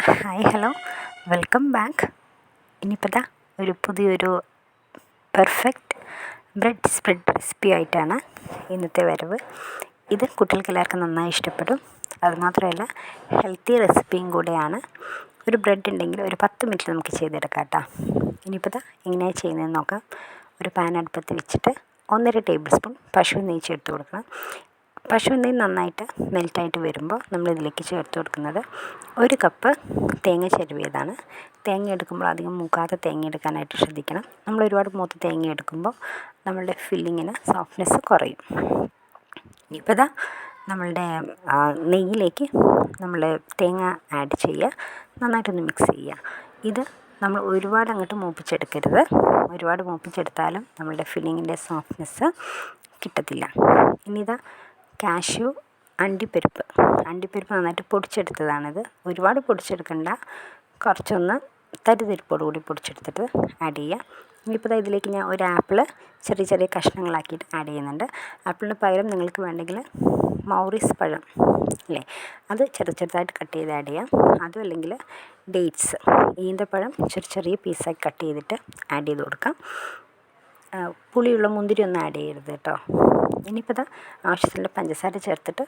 Hi hello welcome back. ഇനിയിപ്പോൾ ദാ ഒരു പുതിയൊരു പെർഫെക്റ്റ് ബ്രെഡ് സ്പ്രെഡ് റെസിപ്പി ആയിട്ടാണ് ഇന്നത്തെ വരവ്. ഇത് കുട്ടികൾക്ക് എല്ലാവർക്കും നന്നായി ഇഷ്ടപ്പെടും. അതുമാത്രമല്ല ഹെൽത്തി റെസിപ്പിയും കൂടെയാണ്. ഒരു ബ്രെഡ് ഉണ്ടെങ്കിൽ ഒരു 10 മിനിറ്റ് നമുക്ക് ചെയ്തെടുക്കാം കേട്ടോ. ഇനിയിപ്പോൾ ദാ എങ്ങനെയാണ് ചെയ്യുന്നതെന്ന് നോക്കാം. ഒരു പാൻ അടുപ്പത്ത് വെച്ചിട്ട് 1.5 ടേബിൾ സ്പൂൺ പശു നെയ്യ് ചേർത്ത് കൊടുക്കണം. പശു നെയ്യ് നന്നായിട്ട് മെൽറ്റായിട്ട് വരുമ്പോൾ നമ്മളിതിലേക്ക് ചേർത്ത് കൊടുക്കുന്നത് 1 കപ്പ് തേങ്ങ ചിരവിയതാണ്. തേങ്ങ എടുക്കുമ്പോൾ അധികം മൂക്കാതെ തേങ്ങ എടുക്കാനായിട്ട് ശ്രദ്ധിക്കണം. നമ്മൾ ഒരുപാട് മൂത്ത് തേങ്ങ എടുക്കുമ്പോൾ നമ്മളുടെ ഫില്ലിങ്ങിന് സോഫ്റ്റ്നെസ് കുറയും. ഇപ്പോൾ ദാ നമ്മളുടെ നെയ്യിലേക്ക് നമ്മൾ തേങ്ങ ആഡ് ചെയ്യുക, നന്നായിട്ടൊന്ന് മിക്സ് ചെയ്യുക. ഇത് നമ്മൾ ഒരുപാട് അങ്ങോട്ട് മൂപ്പിച്ചെടുക്കരുത്. ഒരുപാട് മൂപ്പിച്ചെടുത്താലും നമ്മളുടെ ഫില്ലിങ്ങിൻ്റെ സോഫ്റ്റ്നെസ് കിട്ടത്തില്ല. ഇനി ഇതാ കാഷ്യൂ, അണ്ടിപ്പരിപ്പ് നന്നായിട്ട് പൊടിച്ചെടുത്തതാണിത്. ഒരുപാട് പൊടിച്ചെടുക്കണ്ട, കുറച്ചൊന്ന് തരിതരിപ്പോടുകൂടി പൊടിച്ചെടുത്തിട്ട് ആഡ് ചെയ്യുക. ഇനിയിപ്പോൾ ഇതിലേക്ക് ഞാൻ ഒരു ആപ്പിൾ ചെറിയ ചെറിയ കഷ്ണങ്ങളാക്കിയിട്ട് ആഡ് ചെയ്യുന്നുണ്ട്. ആപ്പിളിന് പകരം നിങ്ങൾക്ക് വേണ്ടെങ്കിൽ മൗറീസ് പഴം അല്ലേ, അത് ചെറുതായിട്ട് കട്ട് ചെയ്ത് ആഡ് ചെയ്യാം. അതും അല്ലെങ്കിൽ ഡേറ്റ്സ്, ഈന്തപ്പഴം ചെറിയ പീസാക്കി കട്ട് ചെയ്തിട്ട് ആഡ് ചെയ്ത് കൊടുക്കാം. പുളിയുള്ള മുന്തിരി ഒന്നും ആഡ് ചെയ്യരുത് കേട്ടോ. ഇനിയിപ്പോൾ ആവശ്യത്തിലുള്ള പഞ്ചസാര ചേർത്തിട്ട്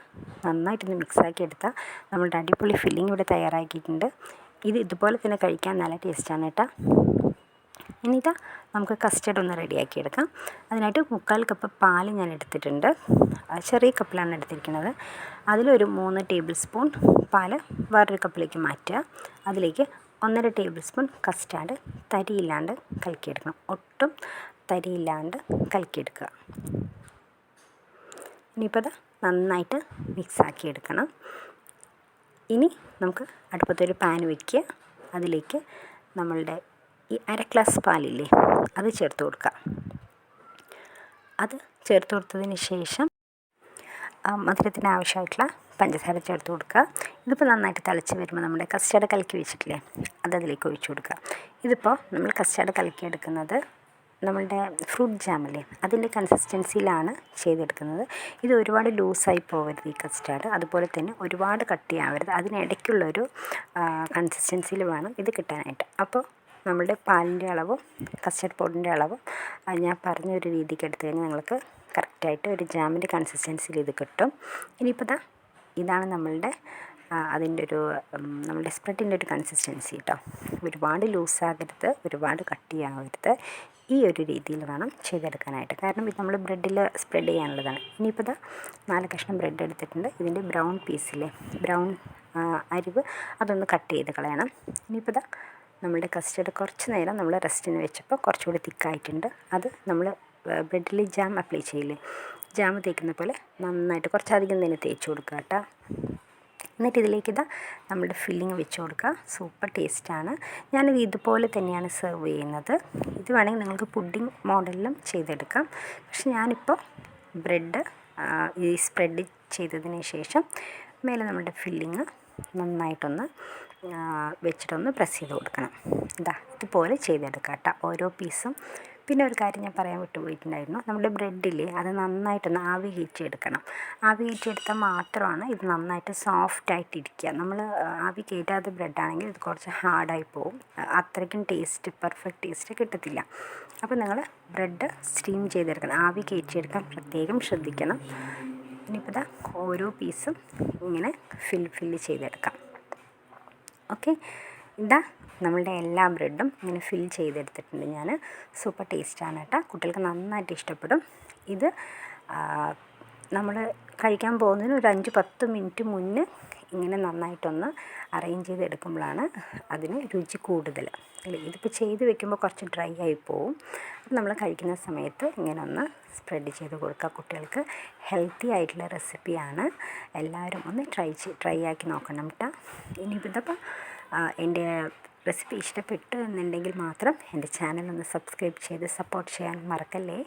നന്നായിട്ടൊന്ന് മിക്സാക്കി എടുത്താൽ നമ്മളുടെ അടിപൊളി ഫില്ലിംഗ് ഇവിടെ തയ്യാറാക്കിയിട്ടുണ്ട്. ഇത് ഇതുപോലെ തന്നെ കഴിക്കാൻ നല്ല ടേസ്റ്റാണ് കേട്ടോ. ഇനി നമുക്ക് കസ്റ്റർഡ് ഒന്ന് റെഡിയാക്കി എടുക്കാം. അതിനായിട്ട് 3/4 കപ്പ് പാൽ ഞാൻ എടുത്തിട്ടുണ്ട്. ചെറിയ കപ്പിലാണ് എടുത്തിരിക്കുന്നത്. അതിലൊരു 3 ടേബിൾ സ്പൂൺ പാൽ വേറൊരു കപ്പിലേക്ക് മാറ്റുക. അതിലേക്ക് 1.5 ടേബിൾ സ്പൂൺ കസ്റ്റാർഡ് തരിയില്ലാണ്ട് കലക്കിയെടുക്കണം. ഒട്ടും തരിയില്ലാണ്ട് കലക്കിയെടുക്കുക. ഇനിയിപ്പോൾ നന്നായിട്ട് മിക്സാക്കി എടുക്കണം. ഇനി നമുക്ക് അടുപ്പത്തൊരു പാൻ വയ്ക്കുക. അതിലേക്ക് നമ്മളുടെ ഈ 1/2 ഗ്ലാസ് പാലില്ലേ, അത് ചേർത്ത് കൊടുക്കുക. അത് ചേർത്ത് കൊടുത്തതിന് ശേഷം മധുരത്തിന് ആവശ്യമായിട്ടുള്ള പഞ്ചസാര ചേർത്ത് കൊടുക്കുക. ഇതിപ്പോൾ നന്നായിട്ട് തിളച്ച് വരുമ്പോൾ നമ്മുടെ കസ്റ്റാർഡ് കലക്കി വെച്ചിട്ടില്ലേ, അതിലേക്ക് ഒഴിച്ചു കൊടുക്കുക. ഇതിപ്പോൾ നമ്മൾ കസ്റ്റാർഡ് കലക്കി എടുക്കുന്നത് നമ്മളുടെ ഫ്രൂട്ട് ജാമില്ലേ, അതിൻ്റെ കൺസിസ്റ്റൻസിയിലാണ് ചെയ്തെടുക്കുന്നത്. ഇത് ഒരുപാട് ലൂസായി പോകരുത് ഈ കസ്റ്റാർഡ്, അതുപോലെ തന്നെ ഒരുപാട് കട്ടിയാവരുത്. അതിനിടയ്ക്കുള്ളൊരു കൺസിസ്റ്റൻസിയിൽ വേണം ഇത് കിട്ടാനായിട്ട്. അപ്പോൾ നമ്മളുടെ പാലിൻ്റെ അളവും കസ്റ്റാർഡ് പൗഡറിൻ്റെ അളവും ഞാൻ പറഞ്ഞൊരു രീതിക്ക് എടുത്തു കഴിഞ്ഞാൽ നിങ്ങൾക്ക് കറക്റ്റായിട്ട് ഒരു ജാമിൻ്റെ കൺസിസ്റ്റൻസിയിൽ ഇത് കിട്ടും. ഇനിയിപ്പോൾ ഇതാണ് നമ്മളുടെ അതിൻ്റെ ഒരു നമ്മളുടെ സ്പ്രെഡിൻ്റെ ഒരു കൺസിസ്റ്റൻസി കേട്ടോ. ഒരുപാട് ലൂസാകരുത്, ഒരുപാട് കട്ടിയാവരുത്. ഈ ഒരു രീതിയിൽ വേണം ചെയ്തെടുക്കാനായിട്ട്. കാരണം ഇത് നമ്മൾ ബ്രെഡിൽ സ്പ്രെഡ് ചെയ്യാനുള്ളതാണ്. ഇനിയിപ്പോൾ 4 കഷ്ണം ബ്രെഡ് എടുത്തിട്ടുണ്ട്. ഇതിൻ്റെ ബ്രൗൺ പീസില്ലേ, ബ്രൗൺ അരിവ്, അതൊന്ന് കട്ട് ചെയ്ത് കളയണം. ഇനിയിപ്പോൾ നമ്മളുടെ കസ്റ്റർഡ് കുറച്ച് നേരം നമ്മൾ റെസ്റ്റിന് വെച്ചപ്പോൾ കുറച്ചുകൂടി തിക്കായിട്ടുണ്ട്. അത് നമ്മൾ ബ്രെഡിൽ ജാം അപ്ലൈ ചെയ്യില്ലേ, ജാം തേക്കുന്ന പോലെ നന്നായിട്ട് കുറച്ചധികം തന്നെ തേച്ച് കൊടുക്കുക കേട്ടോ. എന്നിട്ട് ഇതിലേക്ക് നമ്മുടെ ഫില്ലിങ് വെച്ച് കൊടുക്കുക. സൂപ്പർ ടേസ്റ്റാണ്. ഞാനിത് ഇതുപോലെ തന്നെയാണ് സെർവ് ചെയ്യുന്നത്. ഇത് വേണമെങ്കിൽ നിങ്ങൾക്ക് പുഡിംഗ് മോഡലിലും ചെയ്തെടുക്കാം. പക്ഷെ ഞാനിപ്പോൾ ബ്രെഡ് ഈ സ്പ്രെഡ് ചെയ്തതിന് ശേഷം മേലെ നമ്മുടെ ഫില്ലിങ് നന്നായിട്ടൊന്ന് വെച്ചിട്ടൊന്ന് പ്രസ് ചെയ്ത് കൊടുക്കണം. ഇതുപോലെ ചെയ്തെടുക്കാം കേട്ടോ ഓരോ പീസും. പിന്നെ ഒരു കാര്യം ഞാൻ പറയാൻ വിട്ടുപോയിട്ടുണ്ടായിരുന്നു, നമ്മുടെ ബ്രെഡില്ലേ അത് നന്നായിട്ടൊന്ന് ആവി കയറ്റിയെടുക്കണം. ആവി കയറ്റിയെടുത്താൽ മാത്രമാണ് ഇത് നന്നായിട്ട് സോഫ്റ്റായിട്ടിരിക്കുക. നമ്മൾ ആവി കയറ്റാത്ത ബ്രെഡാണെങ്കിൽ ഇത് കുറച്ച് ഹാർഡായി പോവും. അത്രയ്ക്കും പെർഫെക്റ്റ് ടേസ്റ്റ് കിട്ടത്തില്ല. അപ്പോൾ നിങ്ങൾ ബ്രെഡ് സ്റ്റീം ചെയ്തെടുക്കണം, ആവി കയറ്റിയെടുക്കാൻ പ്രത്യേകം ശ്രദ്ധിക്കണം. ഇനിയിപ്പോൾ ഓരോ പീസും ഇങ്ങനെ ഫില്ല് ചെയ്തെടുക്കാം. ഓക്കെ, നമ്മളുടെ എല്ലാ ബ്രെഡും ഇങ്ങനെ ഫിൽ ചെയ്തെടുത്തിട്ടുണ്ട് ഞാൻ. സൂപ്പർ ടേസ്റ്റാണ് കേട്ടോ. കുട്ടികൾക്ക് നന്നായിട്ട് ഇഷ്ടപ്പെടും. ഇത് നമ്മൾ കഴിക്കാൻ പോകുന്നതിന് ഒരു 5-10 മിനിറ്റ് മുന്നേ ഇങ്ങനെ നന്നായിട്ടൊന്ന് അറേഞ്ച് ചെയ്തെടുക്കുമ്പോഴാണ് അതിന് രുചി കൂടുതൽ അല്ലേ. ഇതിപ്പോൾ ചെയ്ത് വെക്കുമ്പോൾ കുറച്ച് ഡ്രൈ ആയി പോവും. നമ്മൾ കഴിക്കുന്ന സമയത്ത് ഇങ്ങനെ ഒന്ന് സ്പ്രെഡ് ചെയ്ത് കൊടുക്കുക. കുട്ടികൾക്ക് ഹെൽത്തി ആയിട്ടുള്ള റെസിപ്പിയാണ്. എല്ലാവരും ഒന്ന് ട്രൈ ആക്കി നോക്കണം കേട്ടോ. ഇനിയിപ്പോൾ എൻ്റെ റെസിപ്പി ഇഷ്ടപ്പെട്ടു എന്നുണ്ടെങ്കിൽ മാത്രം എൻ്റെ ചാനൽ ഒന്ന് സബ്സ്ക്രൈബ് ചെയ്ത് സപ്പോർട്ട് ചെയ്യാൻ മറക്കല്ലേ.